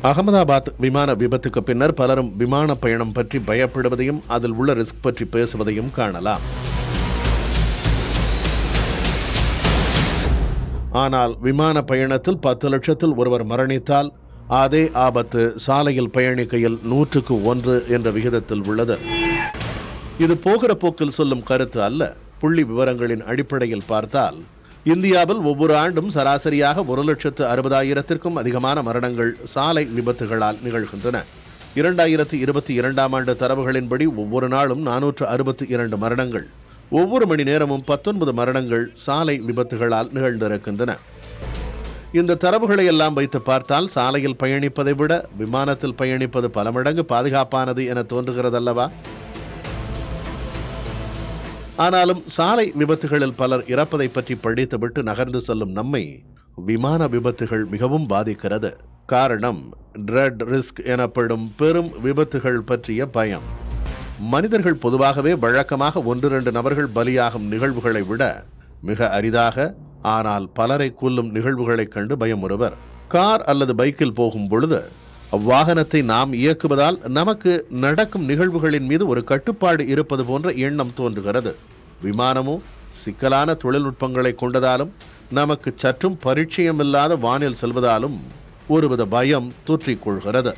அகமதாபாத் விமான விபத்துக்கு பின்னர் பலரும் விமான பயணம் பற்றி பயப்படுவதையும் அதில் உள்ள ரிஸ்க் பற்றி பேசுவதையும் காணலாம். ஆனால் விமான பயணத்தில் 10 லட்சத்தில் ஒருவர் மரணித்தால் அதே ஆபத்து சாலையில் பயணிக்கையில் 100க்கு 1 என்ற விகிதத்தில் உள்ளது. இது போகிற போக்கில் சொல்லும் கருத்து அல்ல. புள்ளி விவரங்களின் அடிப்படையில் பார்த்தால் இந்தியாவில் ஒவ்வொரு ஆண்டும் சராசரியாக 1,60,000க்கும் அதிகமான மரணங்கள் சாலை விபத்துகளால் நிகழ்கின்றன. 2022ஆம் ஆண்டு தரவுகளின்படி ஒவ்வொரு நாளும் 462 மரணங்கள், ஒவ்வொரு மணி நேரமும் 19 மரணங்கள் சாலை விபத்துகளால் நிகழ்ந்திருக்கின்றன. இந்த தரவுகளை எல்லாம் வைத்து பார்த்தால் சாலையில் பயணிப்பதை விட விமானத்தில் பயணிப்பது பல மடங்கு பாதுகாப்பானது என தோன்றுகிறதல்லவா? ஆனாலும் சாலை விபத்துகளில் பலர் இறப்பதை பற்றி படித்துவிட்டு நகர்ந்து செல்லும் நம்மை விமான விபத்துகள் மிகவும் பாதிக்கிறது. காரணம் ட்ரெட் ரிஸ்க் எனப்படும் பெரும் விபத்துகள் பற்றிய பயம். மனிதர்கள் பொதுவாகவே வழக்கமாக 1-2 நபர்கள் பலியாகும் நிகழ்வுகளை விட மிக அரிதாக, ஆனால் பலரை கொல்லும் நிகழ்வுகளைக் கண்டு பயமுறுவர். கார் அல்லது பைக்கில் போகும் பொழுது அவ்வாகனத்தை நாம் இயக்குவதால் நமக்கு நடக்கும் நிகழ்வுகளின் மீது ஒரு கட்டுப்பாடு இருப்பது போன்ற எண்ணம் தோன்றுகிறது. விமானமோ சிக்கலான தொழில்நுட்பங்களை கொண்டதாலும் நமக்கு சற்றும் பரிச்சயமில்லாத வானில் செல்வதாலும் ஒருவித பயம் தொற்றிக்கொள்கிறது.